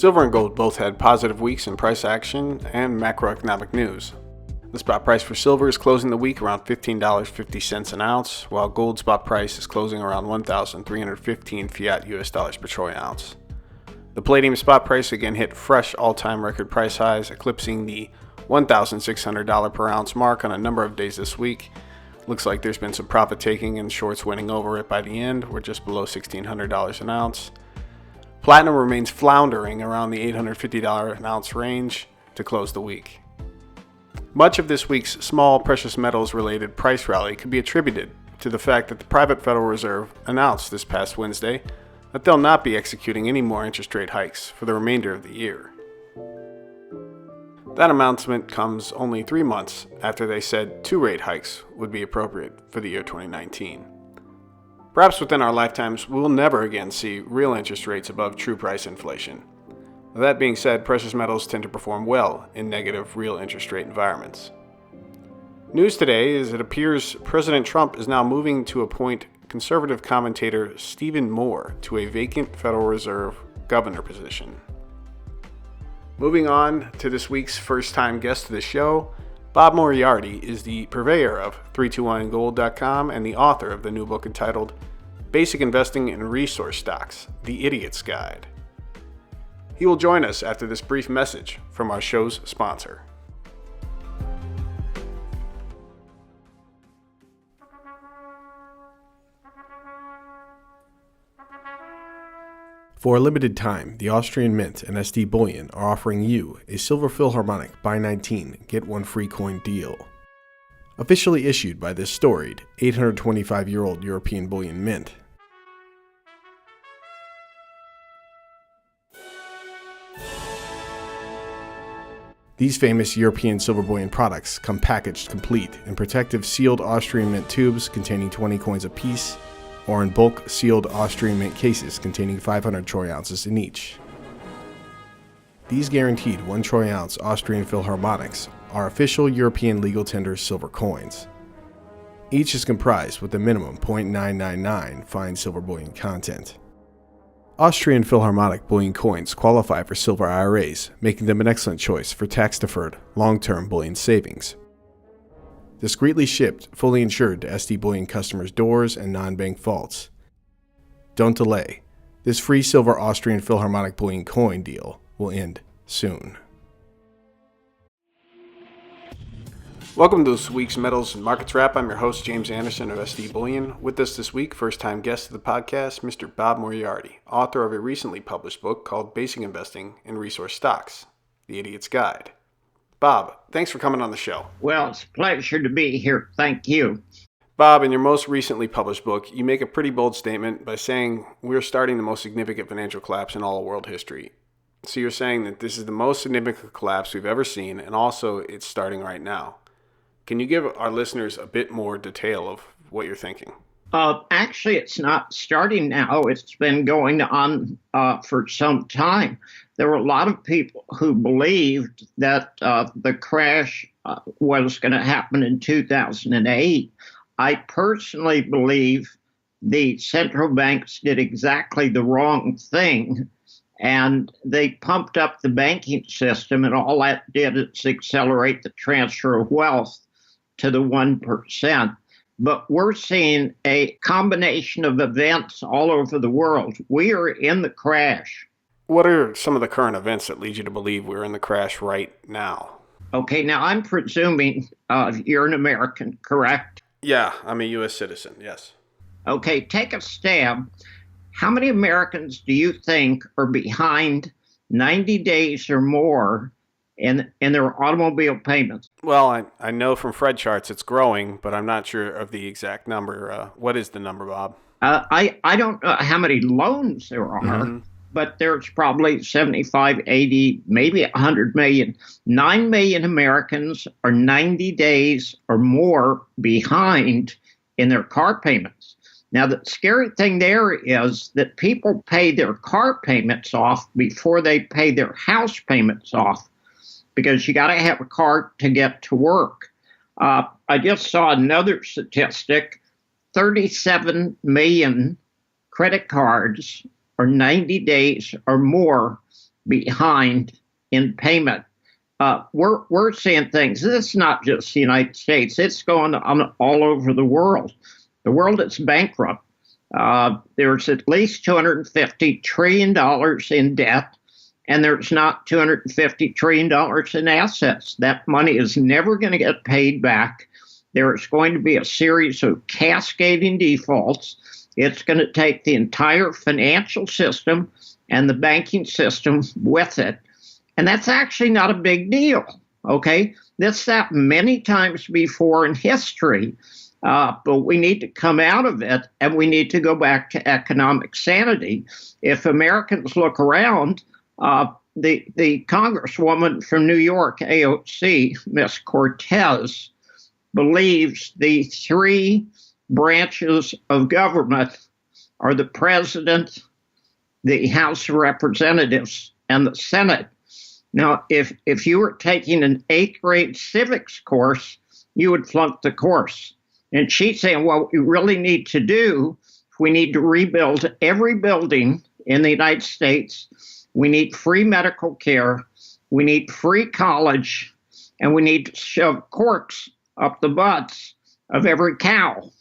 Silver and gold both had positive weeks in price action and macroeconomic news. The spot price for silver is closing the week around $15.50 an ounce, while gold spot price is closing around 1,315 fiat US dollars per troy ounce. The palladium spot price again hit fresh all-time record price highs, eclipsing the $1,600 per ounce mark on a number of days this week. Looks like there's been some profit taking and shorts winning over it by the end. We're just below $1,600 an ounce. Platinum remains floundering around the $850 an ounce range to close the week. Much of this week's small precious metals related price rally could be attributed to the fact that the private Federal Reserve announced this past Wednesday that they'll not be executing any more interest rate hikes for the remainder of the year. That announcement comes only 3 months after they said 2 rate hikes would be appropriate for the year 2019. Perhaps within our lifetimes, we will never again see real interest rates above true price inflation. That being said, precious metals tend to perform well in negative real interest rate environments. News today is it appears President Trump is now moving to appoint conservative commentator Stephen Moore to a vacant Federal Reserve governor position. Moving on to this week's first-time guest to the show, Bob Moriarty is the purveyor of 321gold.com and the author of the new book entitled Basic Investing in Resource Stocks, The Idiot's Guide. He will join us after this brief message from our show's sponsor. For a limited time, the Austrian Mint and SD Bullion are offering you a Silver Philharmonic Buy 19, Get 1 Free Coin deal. Officially issued by this storied 825-year-old European bullion mint. These famous European silver bullion products come packaged complete in protective sealed Austrian Mint tubes containing 20 coins apiece, or in bulk sealed Austrian Mint cases containing 500 troy ounces in each. These guaranteed 1 troy ounce Austrian Philharmonics are official European legal tender silver coins. Each is comprised with a minimum 0.999 fine silver bullion content. Austrian Philharmonic bullion coins qualify for silver IRAs, making them an excellent choice for tax-deferred, long-term bullion savings. Discreetly shipped, fully insured to SD Bullion customers' doors and non-bank vaults. Don't delay. This free silver Austrian Philharmonic bullion coin deal will end soon. Welcome to this week's Metals and Markets Wrap. I'm your host, James Anderson of SD Bullion. With us this week, first-time guest of the podcast, Mr. Bob Moriarty, author of a recently published book called Basic Investing in Resource Stocks, The Idiot's Guide. Bob, thanks for coming on the show. Well, it's a pleasure to be here. Thank you. Bob, in your most recently published book, you make a pretty bold statement by saying we're starting the most significant financial collapse in all of world history. So you're saying that this is the most significant collapse we've ever seen, and also it's starting right now. Can you give our listeners a bit more detail of what you're thinking? Actually, it's not starting now. It's been going on for some time. There were a lot of people who believed that the crash was going to happen in 2008. I personally believe the central banks did exactly the wrong thing, and they pumped up the banking system, and all that did is accelerate the transfer of wealth to the 1%. But we're seeing a combination of events all over the world. We are in the crash. What are some of the current events that lead you to believe we're in the crash right now? Okay, now I'm presuming you're an American, correct? Yeah, I'm a U.S. citizen, yes. Okay, take a stab. How many Americans do you think are behind 90 days or more in their automobile payments? Well, I know from Fred charts it's growing, but I'm not sure of the exact number. What is the number, Bob? I don't know how many loans there are, but there's probably 75, 80, maybe 100 million. 9 million Americans are 90 days or more behind in their car payments. Now, the scary thing there is that people pay their car payments off before they pay their house payments off, because you got to have a car to get to work. I just saw another statistic. 37 million credit cards are 90 days or more behind in payment. We're seeing things. This is not just the United States. It's going on all over the world. The world is bankrupt. There's at least $250 trillion in debt, and there's not $250 trillion in assets. That money is never going to get paid back. There's going to be a series of cascading defaults. It's going to take the entire financial system and the banking system with it. And that's actually not a big deal, okay? That's that many times before in history, but we need to come out of it, and we need to go back to economic sanity. If Americans look around, the Congresswoman from New York, AOC, Miss Cortez, believes the three branches of government are the president, the House of Representatives, and the Senate. Now, if you were taking an 8th grade civics course, you would flunk the course. And she's saying, what we really need to do, we need to rebuild every building in the United States. We need free medical care. We need free college. And we need to shove corks up the butts of every cow.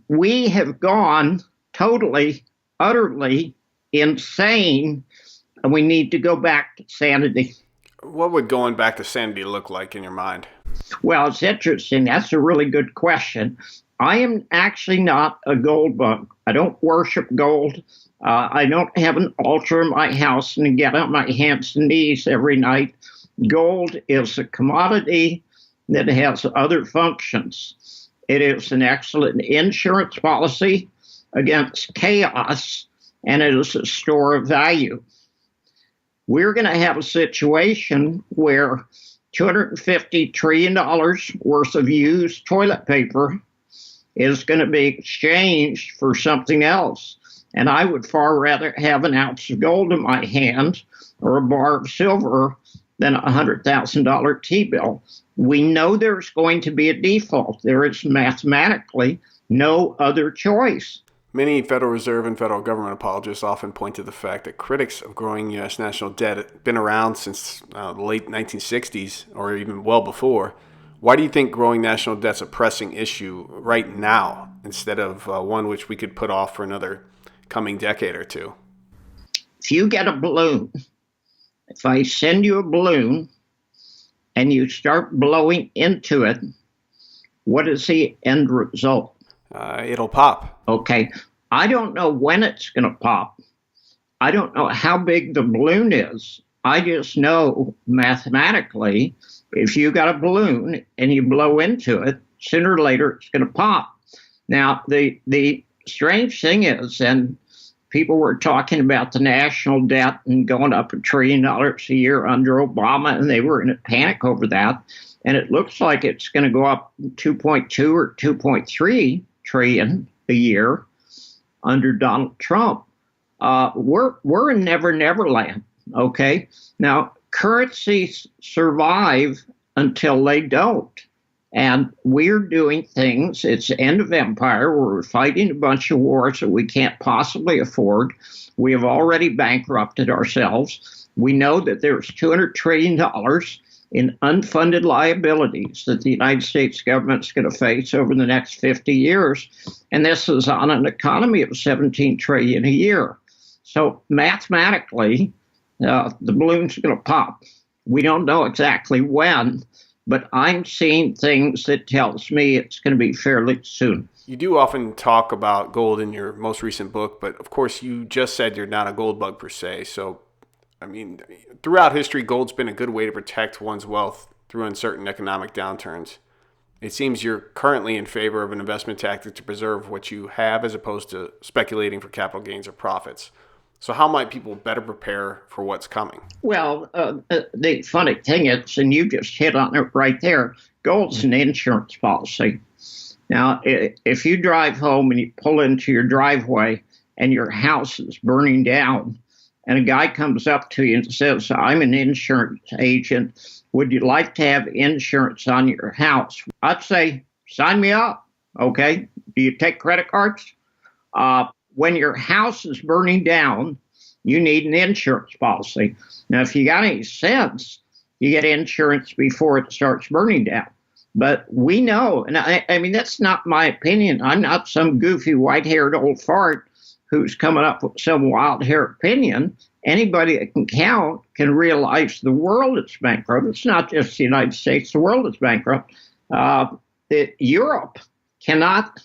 We have gone totally, utterly insane, and we need to go back to sanity. What would going back to sanity look like in your mind? Well, it's interesting. That's a really good question. I am actually not a gold bug. I don't worship gold. I don't have an altar in my house and get on my hands and knees every night. Gold is a commodity that has other functions. It is an excellent insurance policy against chaos, and it is a store of value. We're going to have a situation where $250 trillion worth of used toilet paper is going to be exchanged for something else. And I would far rather have an ounce of gold in my hand or a bar of silver than a $100,000 T-bill. We know there's going to be a default. There is mathematically no other choice. Many Federal Reserve and federal government apologists often point to the fact that critics of growing U.S. national debt have been around since the late 1960s or even well before. Why do you think growing national debt's a pressing issue right now instead of one which we could put off for another coming decade or two? If you get a balloon, if I send you a balloon and you start blowing into it, what is the end result? It'll pop. Okay. I don't know when it's going to pop. I don't know how big the balloon is. I just know mathematically, if you got a balloon and you blow into it, sooner or later it's going to pop. Now, the strange thing is, and people were talking about the national debt and going up $1 trillion a year under Obama, and they were in a panic over that. And it looks like it's going to go up 2.2 or 2.3 trillion a year under Donald Trump. We're in Never Never Land. Okay. Now, currencies survive until they don't. And we're doing things, it's the end of empire, where we're fighting a bunch of wars that we can't possibly afford. We have already bankrupted ourselves. We know that there's $200 trillion in unfunded liabilities that the United States government is going to face over the next 50 years. And this is on an economy of $17 trillion a year. So mathematically, the balloon's going to pop. We don't know exactly when, but I'm seeing things that tells me it's going to be fairly soon. You do often talk about gold in your most recent book, but of course you just said you're not a gold bug per se. So, I mean, throughout history, gold's been a good way to protect one's wealth through uncertain economic downturns. It seems you're currently in favor of an investment tactic to preserve what you have as opposed to speculating for capital gains or profits. So how might people better prepare for what's coming? Well, the funny thing is, and you just hit on it right there, gold's an insurance policy. Now, if you drive home and you pull into your driveway and your house is burning down, and a guy comes up to you and says, I'm an insurance agent, would you like to have insurance on your house? I'd say, sign me up. Okay. Do you take credit cards? When your house is burning down you need an insurance policy. Now, if you got any sense, you get insurance before it starts burning down. But we know, and I mean, that's not my opinion. I'm not some goofy white-haired old fart who's coming up with some wild-haired opinion. Anybody that can count can realize the world is bankrupt. It's not just the United States. The world is bankrupt. Europe cannot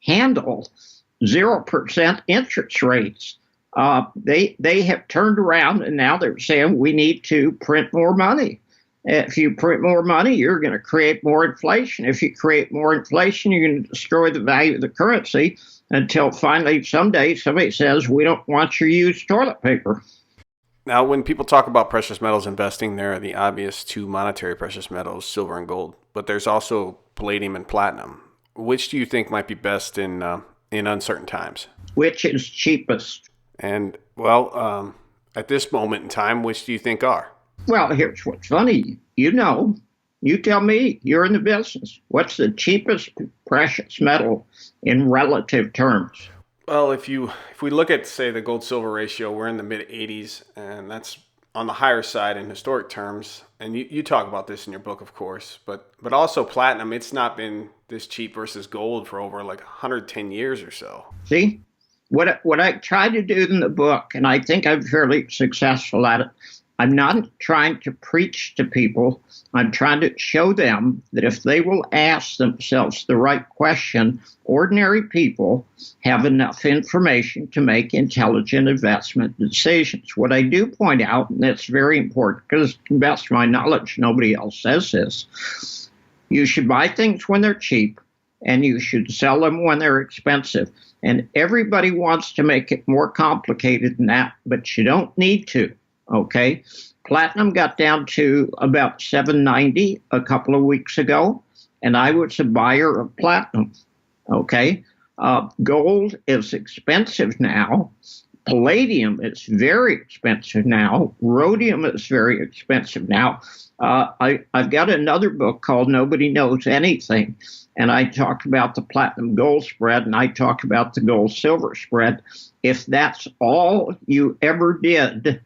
handle 0% interest rates. They have turned around, and now they're saying we need to print more money. If you print more money, you're going to create more inflation. If you create more inflation, you're going to destroy the value of the currency until finally someday somebody says, we don't want your used toilet paper. Now, when people talk about precious metals investing, there are the obvious two monetary precious metals, silver and gold. But there's also palladium and platinum. Which do you think might be best in uncertain times? Which is cheapest? And, well, at this moment in time, which do you think are? Well, here's what's funny. You know, you tell me, you're in the business. What's the cheapest precious metal in relative terms? Well, if we look at, say, the gold-silver ratio, we're in the mid-80s, and that's on the higher side in historic terms. And you talk about this in your book, of course. But also platinum, it's not been this cheap versus gold for over like 110 years or so. See? What I try to do in the book, and I think I'm fairly successful at it, I'm not trying to preach to people. I'm trying to show them that if they will ask themselves the right question, ordinary people have enough information to make intelligent investment decisions. What I do point out, and that's very important because to the best of my knowledge, nobody else says this, you should buy things when they're cheap and you should sell them when they're expensive. And everybody wants to make it more complicated than that, but you don't need to. Okay, platinum got down to about $790 a couple of weeks ago, and I was a buyer of platinum. Okay, gold is expensive now. Palladium is very expensive now. Rhodium is very expensive now. I've got another book called Nobody Knows Anything, and I talk about the platinum gold spread, and I talk about the gold silver spread. If that's all you ever did,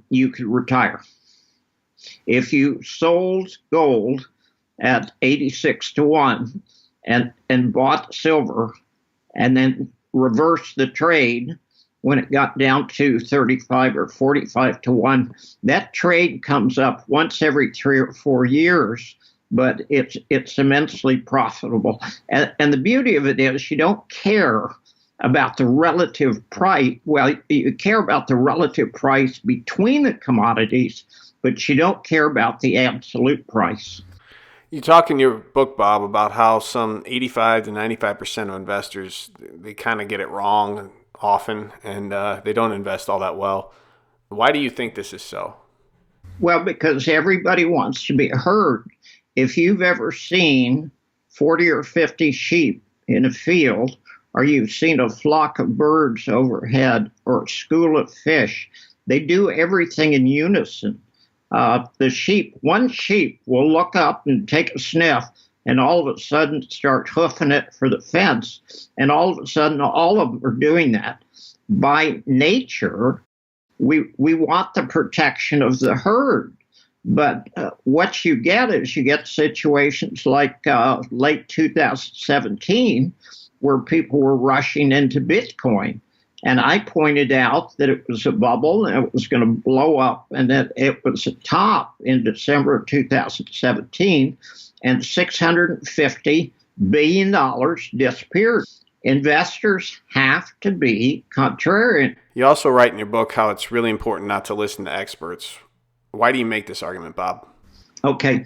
you could retire. If you sold gold at 86 to 1 and bought silver and then reversed the trade when it got down to 35 or 45 to 1, that trade comes up once every 3 or 4 years, but it's immensely profitable. And the beauty of it is you don't care about the relative price. Well, you care about the relative price between the commodities, but you don't care about the absolute price. You talk in your book, Bob, about how some 85 to 95% of investors, they kind of get it wrong often, and they don't invest all that well. Why do you think this is so? Well, because everybody wants to be heard. If you've ever seen 40 or 50 sheep in a field, or you've seen a flock of birds overhead, or a school of fish, they do everything in unison. One sheep will look up and take a sniff, and all of a sudden start hoofing it for the fence, and all of a sudden all of them are doing that. By nature, we want the protection of the herd, but what you get is you get situations like late 2017, where people were rushing into Bitcoin. And I pointed out that it was a bubble and it was going to blow up, and that it was a top in December of 2017, and $650 billion disappeared. Investors have to be contrarian. You also write in your book how it's really important not to listen to experts. Why do you make this argument, Bob? Okay,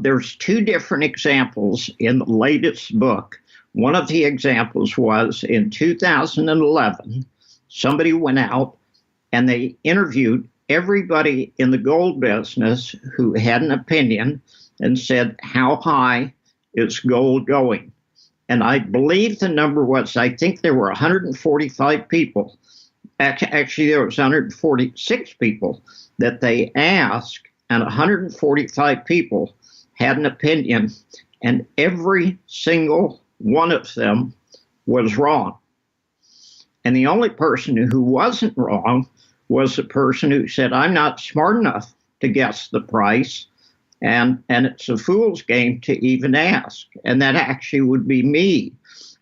there's two different examples in the latest book. One of the examples was in 2011, somebody went out and they interviewed everybody in the gold business who had an opinion and said, how high is gold going? And I believe the number was, I think there were 145 people. Actually, there was 146 people that they asked, and 145 people had an opinion, and every single one of them was wrong. And the only person who wasn't wrong was the person who said, I'm not smart enough to guess the price, and it's a fool's game to even ask. And that actually would be me.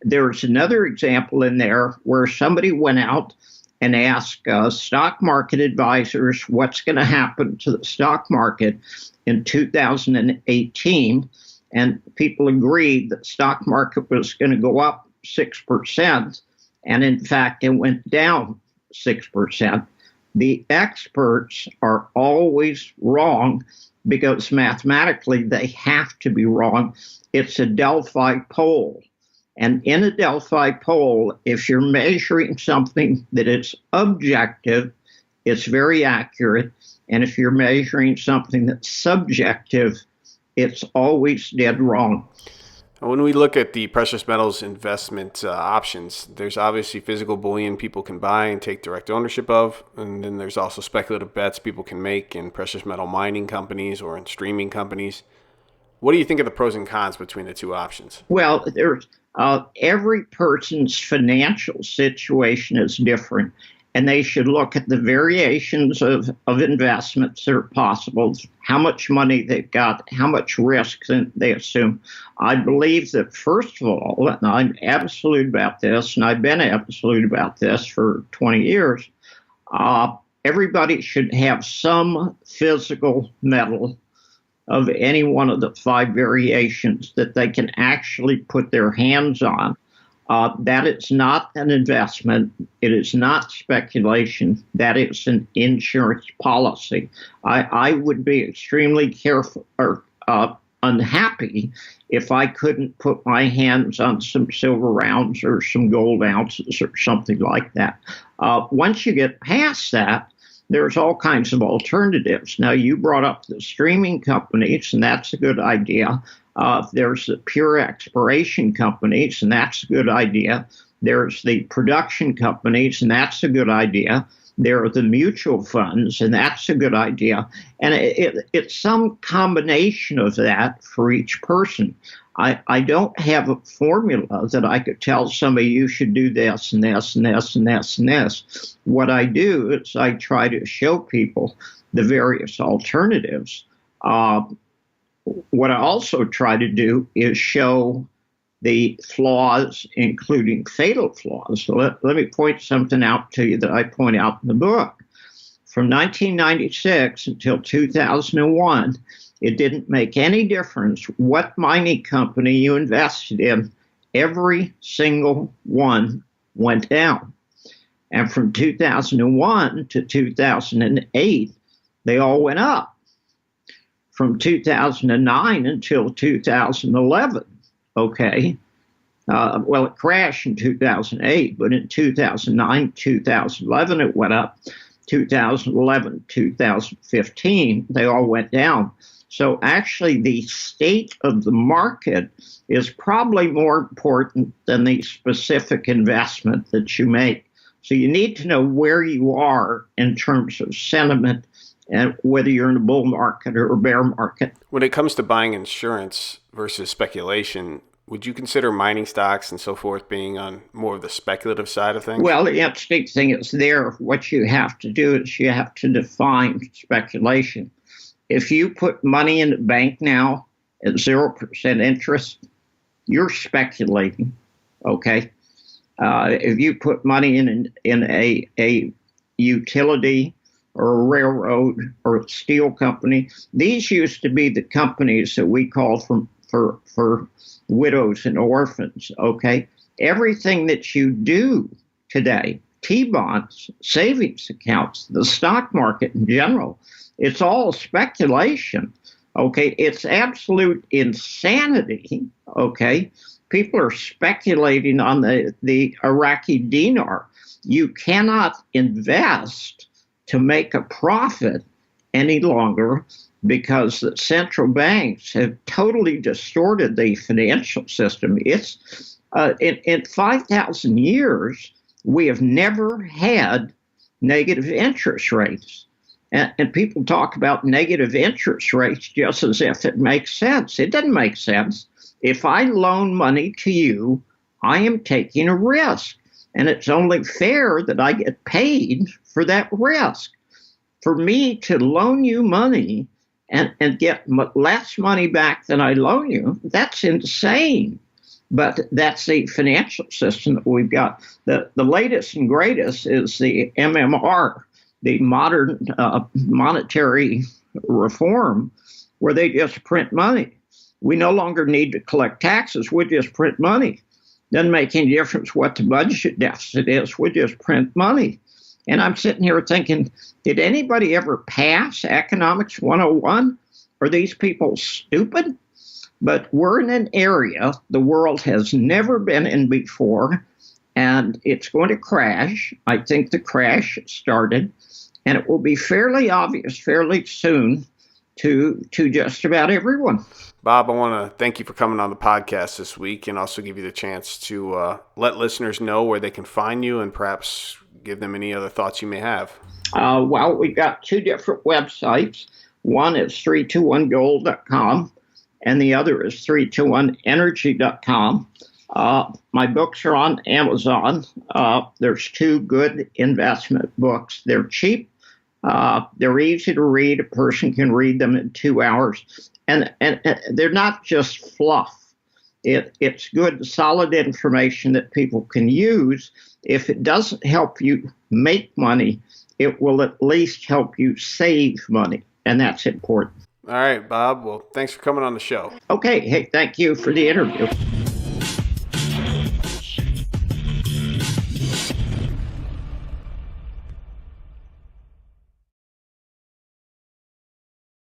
There's another example in there where somebody went out and asked stock market advisors what's going to happen to the stock market in 2018. And people agreed that the stock market was going to go up 6%. And in fact, it went down 6%. The experts are always wrong because mathematically they have to be wrong. It's a Delphi poll. And in a Delphi poll, if you're measuring something that is objective, it's very accurate. And if you're measuring something that's subjective, it's always dead wrong. When we look at the precious metals investment options, there's obviously physical bullion people can buy and take direct ownership of. And then there's also speculative bets people can make in precious metal mining companies or in streaming companies. What do you think of the pros and cons between the two options? Well, there's every person's financial situation is different, and they should look at the variations of investments that are possible, how much money they've got, how much risk they assume. I believe that, first of all, and I'm absolute about this, and I've been absolute about this for 20 years, everybody should have some physical metal of any one of the 5 variations that they can actually put their hands on. That is not an investment. It is not speculation. That is an insurance policy. I would be extremely careful or unhappy if I couldn't put my hands on some silver rounds or some gold ounces or something like that. Once you get past that, there's all kinds of alternatives. Now, you brought up the streaming companies, and that's a good idea. There's the pure exploration companies, and that's a good idea. There's the production companies, and that's a good idea. There are the mutual funds, and that's a good idea. And it's some combination of that for each person. I don't have a formula that I could tell somebody you should do this and this and this and this and this. What I do is I try to show people the various alternatives. What I also try to do is show the flaws, including fatal flaws. So let me point something out to you that I point out in the book. From 1996 until 2001, it didn't make any difference what mining company you invested in. Every single one went down. And from 2001 to 2008, they all went up. From 2009 until 2011, okay? Well, it crashed in 2008, but in 2009, 2011, it went up. 2011, 2015, they all went down. So actually, the state of the market is probably more important than the specific investment that you make. So you need to know where you are in terms of sentiment and whether you're in a bull market or a bear market. When it comes to buying insurance versus speculation, would you consider mining stocks and so forth being on more of the speculative side of things? Well, the interesting thing is there, what you have to do is you have to define speculation. If you put money in the bank now at 0% interest, you're speculating, okay? If you put money in a utility or a railroad or a steel company, these used to be the companies that we call for widows and orphans, okay? Everything that you do today, T-bonds, savings accounts, the stock market in general, it's all speculation, okay? It's absolute insanity, okay? People are speculating on the Iraqi dinar. You cannot invest to make a profit any longer because the central banks have totally distorted the financial system. It's in 5,000 years, we have never had negative interest rates. And people talk about negative interest rates just as if it makes sense. It doesn't make sense. If I loan money to you, I am taking a risk. And it's only fair that I get paid for that risk. For me to loan you money and get less money back than I loan you, that's insane. But that's the financial system that we've got. The latest and greatest is the MMR, the modern monetary reform, where they just print money. We no longer need to collect taxes. We just print money. Doesn't make any difference what the budget deficit is. We just print money. And I'm sitting here thinking, did anybody ever pass Economics 101? Are these people stupid? But we're in an area the world has never been in before, and it's going to crash. I think the crash started, and it will be fairly obvious fairly soon to just about everyone. Bob, I want to thank you for coming on the podcast this week and also give you the chance to let listeners know where they can find you and perhaps give them any other thoughts you may have. Well, we've got two different websites. One is 321gold.com, and the other is 321energy.com. My books are on Amazon. There's two good investment books. They're cheap. They're easy to read. A person can read them in 2 hours. And they're not just fluff. It's good, solid information that people can use. If it doesn't help you make money, it will at least help you save money. And that's important. All right, Bob. Well, thanks for coming on the show. Okay. Hey, thank you for the interview.